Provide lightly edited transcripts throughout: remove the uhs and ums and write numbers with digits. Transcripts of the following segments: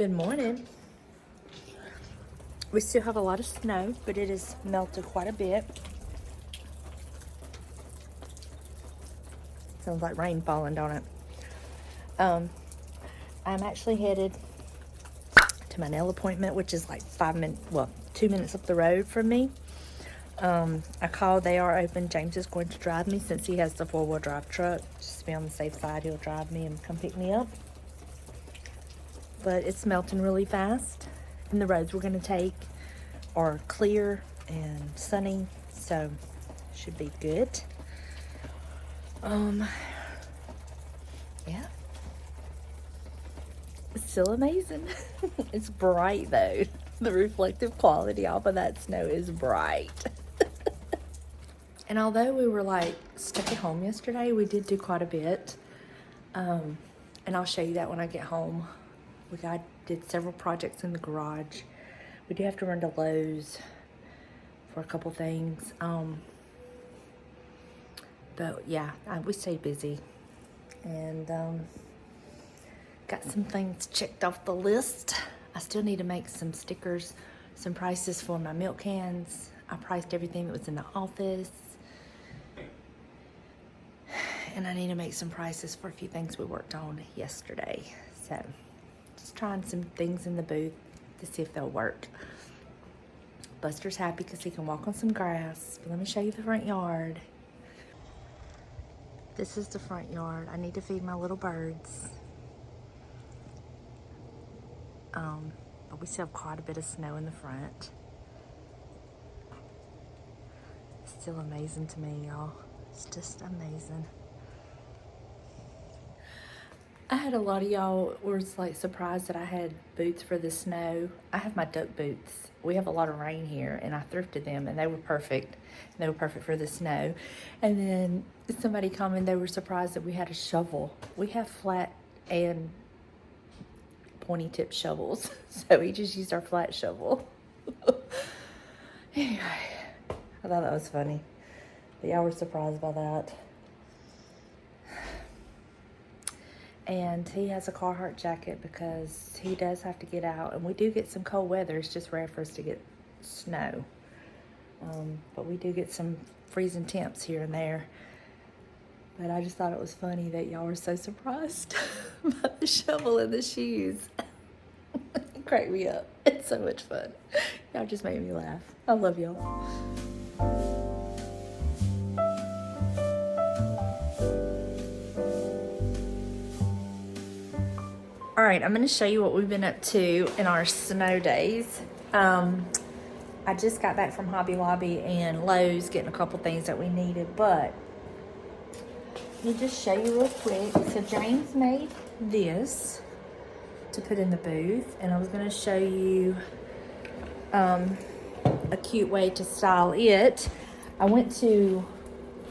Good morning. We still have a lot of snow, but it has melted quite a bit. Sounds like rain falling, don't it? I'm actually headed to my nail appointment, which is like 2 minutes up the road from me. I called, they are open. James is going to drive me since he has the 4-wheel drive truck. Just to be on the safe side, he'll drive me and come pick me up. But it's melting really fast, and the roads we're going to take are clear and sunny, so should be good. Yeah, it's still amazing. It's bright though. The reflective quality off of that snow is bright. And although we were like stuck at home yesterday, we did do quite a bit. And I'll show you that when I get home. Did several projects in the garage. We do have to run to Lowe's for a couple things. But yeah, we stayed busy. And got some things checked off the list. I still need to make some stickers, some prices for my milk cans. I priced everything that was in the office. And I need to make some prices for a few things we worked on yesterday. So just trying some things in the booth to see if they'll work. Buster's happy because he can walk on some grass. But let me show you the front yard. This is the front yard. I need to feed my little birds. But we still have quite a bit of snow in the front. It's still amazing to me, y'all. It's just amazing. I had a lot of y'all was like surprised that I had boots for the snow. I have my duck boots. We have a lot of rain here, and I thrifted them, and they were perfect. They were perfect for the snow. And then somebody commented they were surprised that we had a shovel. We have flat and pointy tip shovels, so we just used our flat shovel. Anyway, I thought that was funny. But y'all were surprised by that. And he has a Carhartt jacket because he does have to get out. And we do get some cold weather. It's just rare for us to get snow. But we do get some freezing temps here and there. But I just thought it was funny that y'all were so surprised about the shovel and the shoes. It cracked me up. It's so much fun. Y'all just made me laugh. I love y'all. All right, I'm going to show you what we've been up to in our snow days. I just got back from Hobby Lobby and Lowe's getting a couple things that we needed, but let me just show you real quick. So James made this to put in the booth, and I was going to show you a cute way to style it. I went to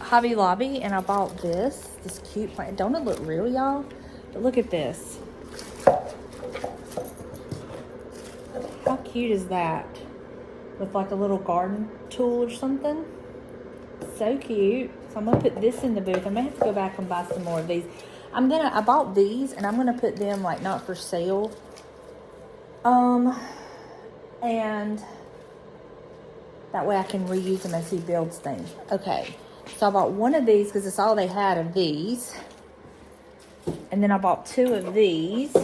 Hobby Lobby and I bought this cute plant. Don't it look real, y'all? But look at this. How cute is that? With like a little garden tool or something. So cute. So I'm gonna put this in the booth. I may have to go back and buy some more of these. I bought these and I'm gonna put them like not for sale. And that way I can reuse them as he builds things. Okay, so I bought one of these because it's all they had of these. And then I bought 2 of these.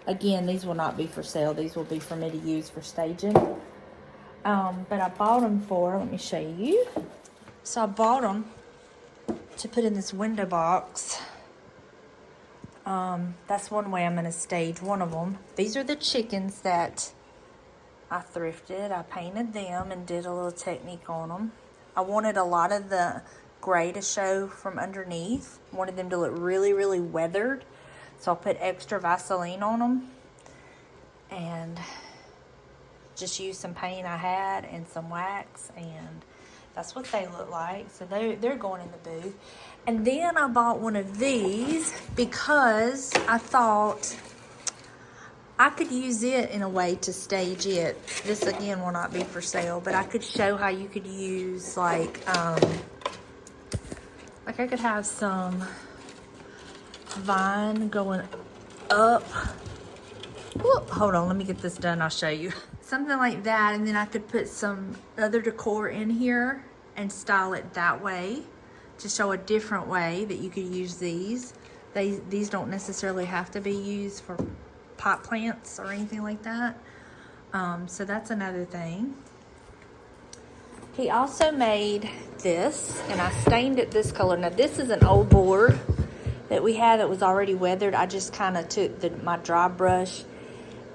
Again, these will not be for sale. These will be for me to use for staging. But I bought them let me show you. So I bought them to put in this window box. That's one way I'm going to stage one of them. These are the chickens that I thrifted. I painted them and did a little technique on them. I wanted a lot of the gray to show from underneath. Wanted them to look really, really weathered. So I'll put extra Vaseline on them and just use some paint I had and some wax, and that's what they look like. So they're going in the booth. And then I bought one of these because I thought I could use it in a way to stage it. This again will not be for sale, but I could show how you could use like I could have some vine going up Whoop, hold on, let me get this done, I'll show you. Something like that, and then I could put some other decor in here and style it that way to show a different way that you could use these. These don't necessarily have to be used for pot plants or anything like that. So that's another thing. He also made this, and I stained it this color. Now this is an old board that we had that was already weathered. I just kind of took my dry brush,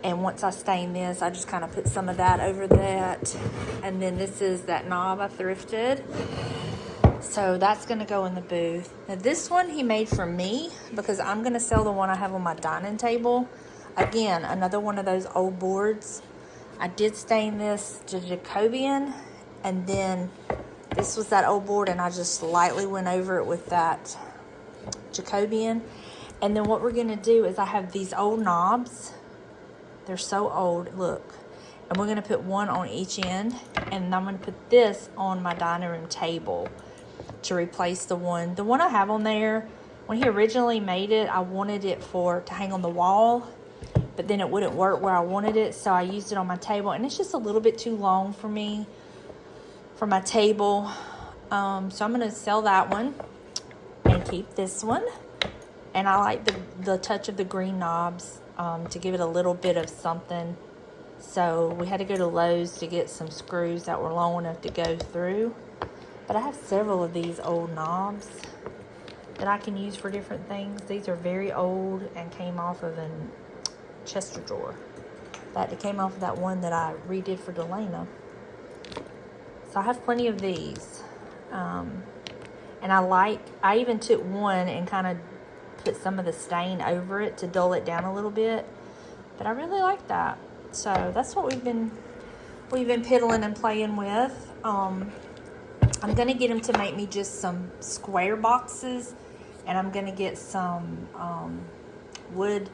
and once I stained this, I just kind of put some of that over that. And then this is that knob I thrifted. So that's gonna go in the booth. Now this one he made for me because I'm gonna sell the one I have on my dining table. Again, another one of those old boards. I did stain this to Jacobian, and then this was that old board, and I just lightly went over it with that Jacobian. And then what we're gonna do is I have these old knobs. They're so old, look. And we're gonna put one on each end, and I'm gonna put this on my dining room table to replace the one I have on there. When he originally made it, I wanted it to hang on the wall, but then it wouldn't work where I wanted it, so I used it on my table, and it's just a little bit too long for me for my table. So I'm gonna sell that one and keep this one. And I like the touch of the green knobs to give it a little bit of something. So we had to go to Lowe's to get some screws that were long enough to go through. But I have several of these old knobs that I can use for different things. These are very old and came off of a Chester drawer. In fact, it came off of that one that I redid for Delana. So I have plenty of these. And I even took one and kind of put some of the stain over it to dull it down a little bit. But I really like that. So that's what we've been piddling and playing with. I'm gonna get him to make me just some square boxes, and I'm gonna get some wood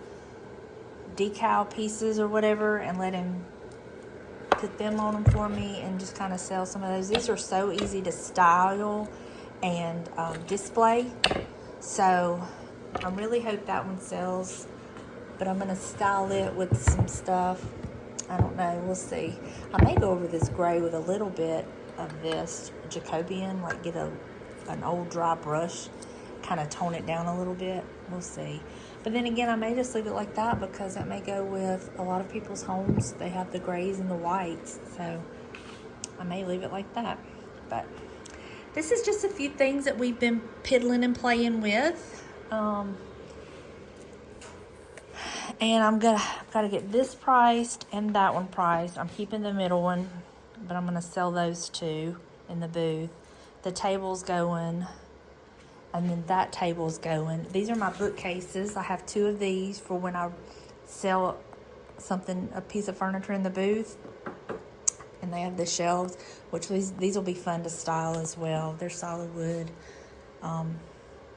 decal pieces or whatever and let him put them on them for me and just kind of sell some of those. These are so easy to style and display. So I really hope that one sells, but I'm gonna style it with some stuff. I don't know, we'll see. I may go over this gray with a little bit of this Jacobian, like get an old dry brush, kind of tone it down a little bit. We'll see. But then again, I may just leave it like that because it may go with a lot of people's homes. They have the grays and the whites, so I may leave it like that. But this is just a few things that we've been piddling and playing with. And I've got to get this priced and that one priced. I'm keeping the middle one, but I'm going to sell those two in the booth. The table's going, and then that table's going. These are my bookcases. I have two of these for when I sell a piece of furniture in the booth. And they have the shelves, which these will be fun to style as well. They're solid wood.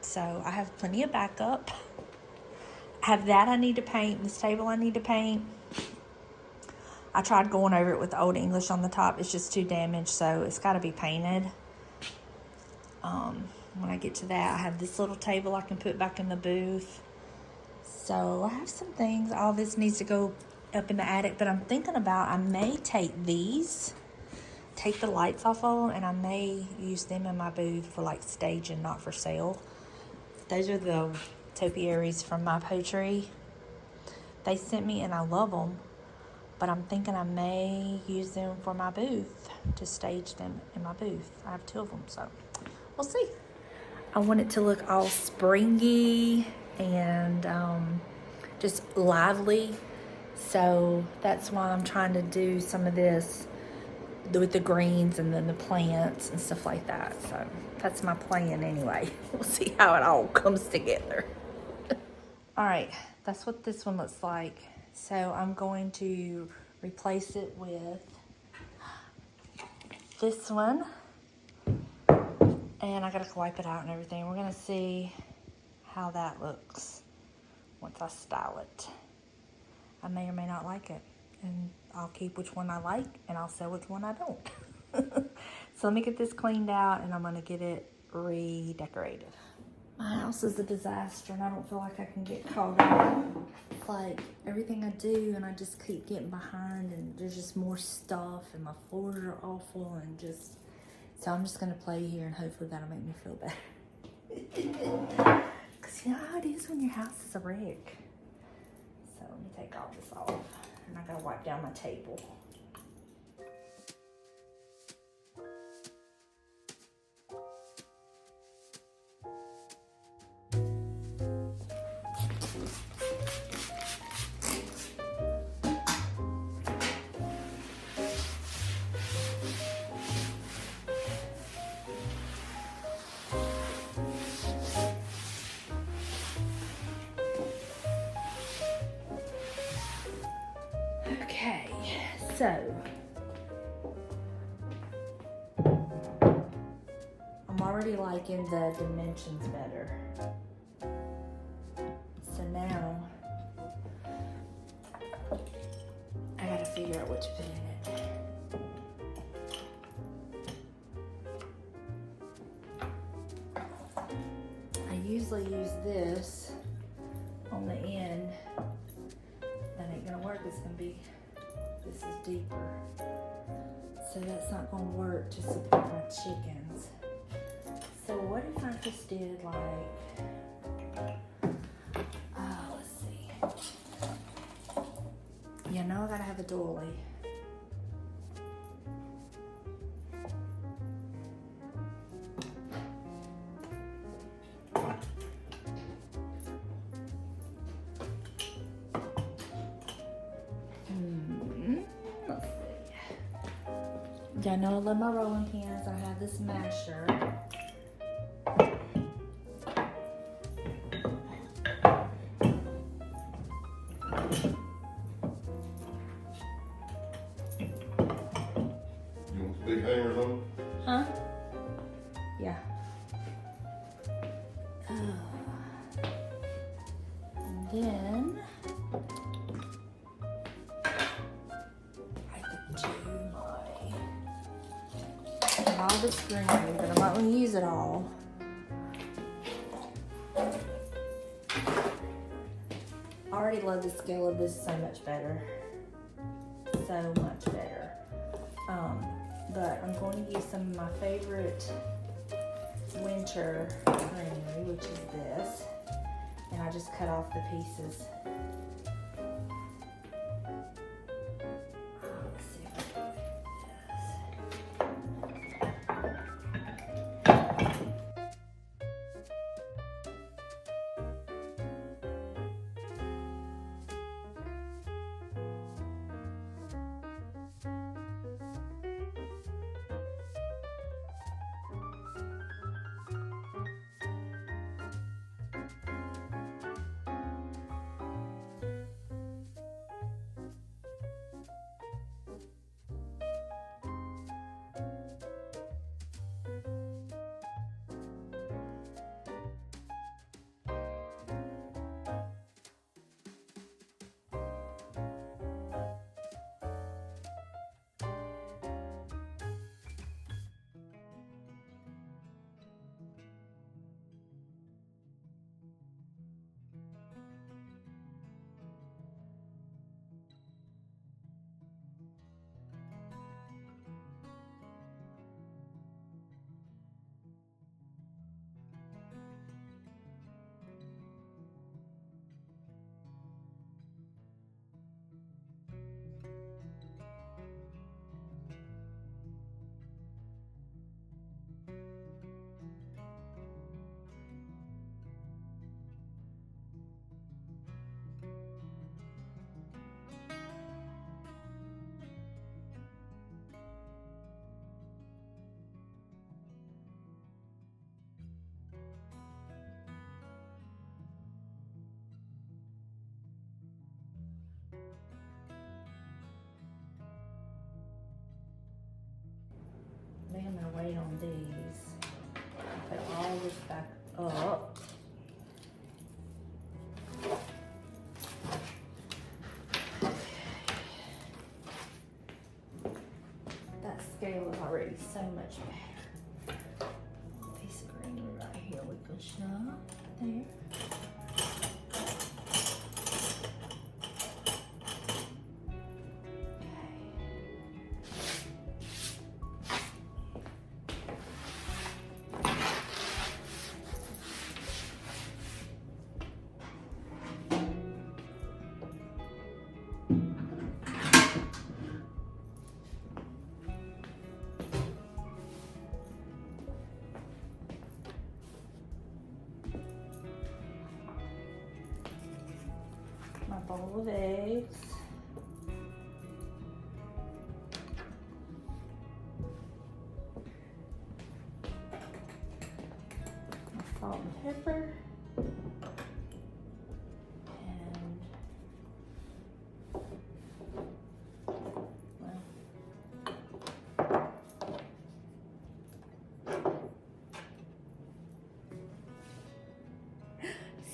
So I have plenty of backup. I have that I need to paint. This table I need to paint. I tried going over it with Old English on the top. It's just too damaged, so it's got to be painted. When I get to that, I have this little table I can put back in the booth. So I have some things. All this needs to go up in the attic, but I'm thinking about I may take the lights off of them, and I may use them in my booth for like staging, not for sale. Those are the topiaries from my poetry. They sent me, and I love them, but I'm thinking I may use them for my booth, to stage them in my booth. I have two of them, so we'll see. I want it to look all springy and just lively. So that's why I'm trying to do some of this with the greens and then the plants and stuff like that. So that's my plan anyway. We'll see how it all comes together. All right, that's what this one looks like. So I'm going to replace it with this one. And I gotta wipe it out and everything. We're gonna see how that looks once I style it. I may or may not like it, and I'll keep which one I like, and I'll sell which one I don't. So let me get this cleaned out, and I'm gonna get it redecorated. My house is a disaster and I don't feel like I can get caught up. It's like everything I do and I just keep getting behind and there's just more stuff and my floors are awful and just, so I'm just gonna play here and hopefully that'll make me feel better. Cause you know how it is when your house is a wreck. So let me take all this off and I gotta wipe down my table. Okay, so I'm already liking the dimensions better. So now I gotta figure out what to put in it. I usually use this on the end. That ain't gonna work. It's gonna be, this is deeper. So that's not gonna work to support my chickens. So what if I just did like, let's see. You know I gotta have a doily. Let's see. Y'all know I love my rolling pins. I have this masher. You want big hangers on? Huh? Yeah. And then I could do all this green, but I'm not going to use it all. I already love the scale of this so much better. So much better. But I'm going to use some of my favorite winter greenery, which is this. And I just cut off the pieces. Let's see if I can I think I'm gonna wait on these. Put all this back up. That scale is already so much better. Piece of greenery right here we can jump there. My bowl of eggs. My salt and pepper. And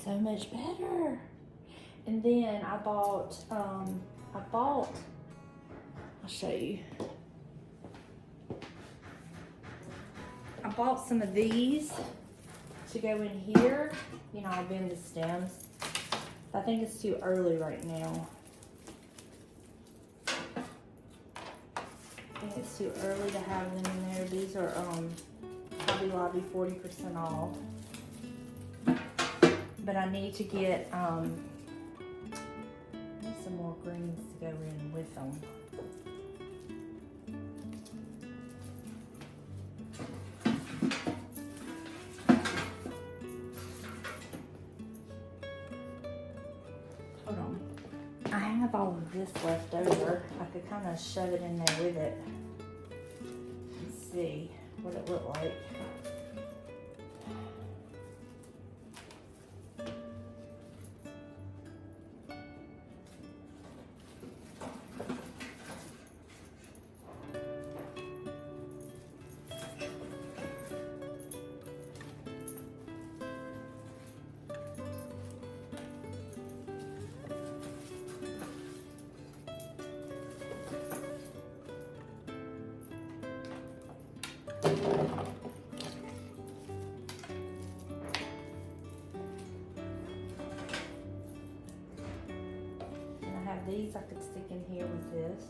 so much better. And then I bought, I'll show you. I bought some of these to go in here. You know, I'll bend the stems. I think it's too early right now. I think it's too early to have them in there. These are Hobby Lobby 40% off. But I need to get some more greens to go in with them. Hold on. I have all of this left over. I could kind of shove it in there with it and see what it looked like. These I could stick in here with this.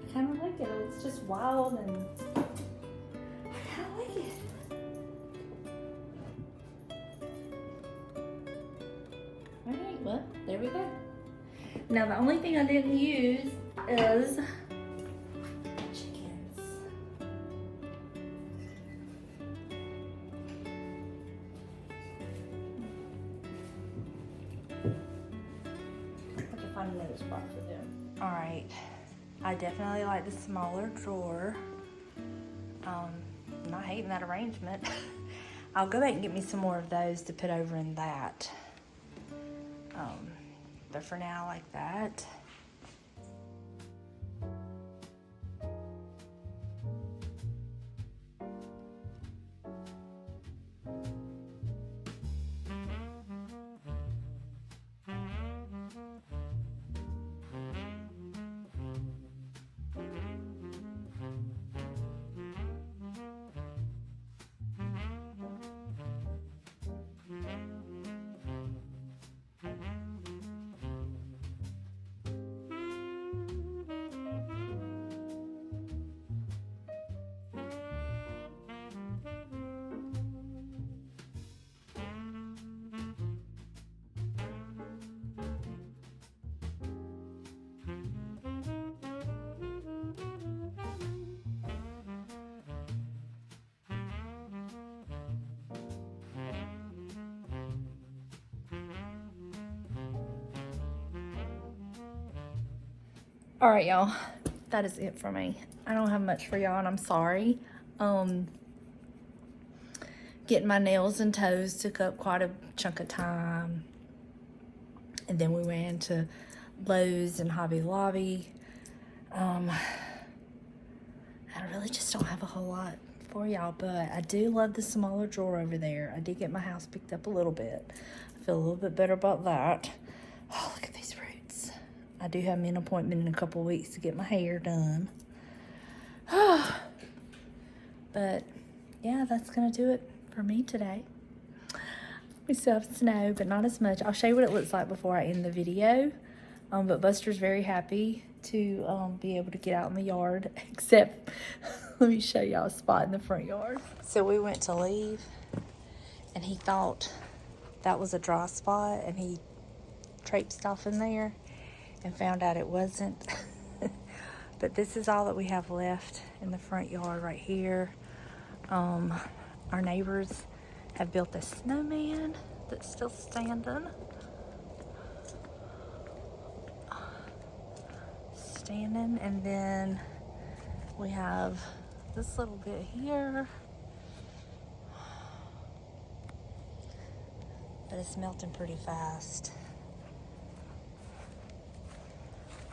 I kind of like it. It's just wild and I kind of like it. Alright, well, there we go. Now the only thing I didn't use is chickens. I have to find another spot for them. Alright. I definitely like the smaller drawer. I'm not hating that arrangement. I'll go back and get me some more of those to put over in that. But for now, I like that. All right, y'all. That is it for me. I don't have much for y'all, and I'm sorry. Getting my nails and toes took up quite a chunk of time. And then we ran to Lowe's and Hobby Lobby. I really just don't have a whole lot for y'all, but I do love the smaller drawer over there. I did get my house picked up a little bit. I feel a little bit better about that. Oh, look at these roots. I do have an appointment in a couple of weeks to get my hair done. But yeah, that's gonna do it for me today. We still have snow, but not as much. I'll show you what it looks like before I end the video. But Buster's very happy to be able to get out in the yard, except let me show y'all a spot in the front yard. So we went to leave, and he thought that was a dry spot, and he traipsed off in there and found out it wasn't. But this is all that we have left in the front yard right here. Our neighbors have built a snowman that's still standing. And then we have this little bit here, but it's melting pretty fast.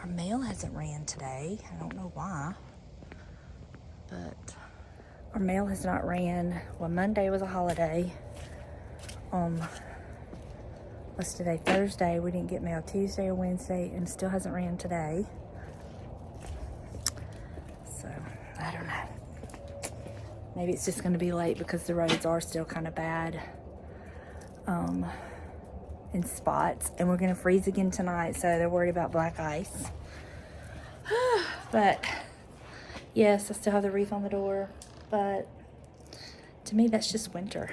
Our mail hasn't ran today. I don't know why, but our mail has not ran. Well, Monday was a holiday. What's today? Thursday. We didn't get mail Tuesday or Wednesday, and still hasn't ran today. So I don't know. Maybe it's just going to be late because the roads are still kind of bad in spots, and we're going to freeze again tonight, so they're worried about black ice. But yes, I still have the wreath on the door, but to me that's just winter.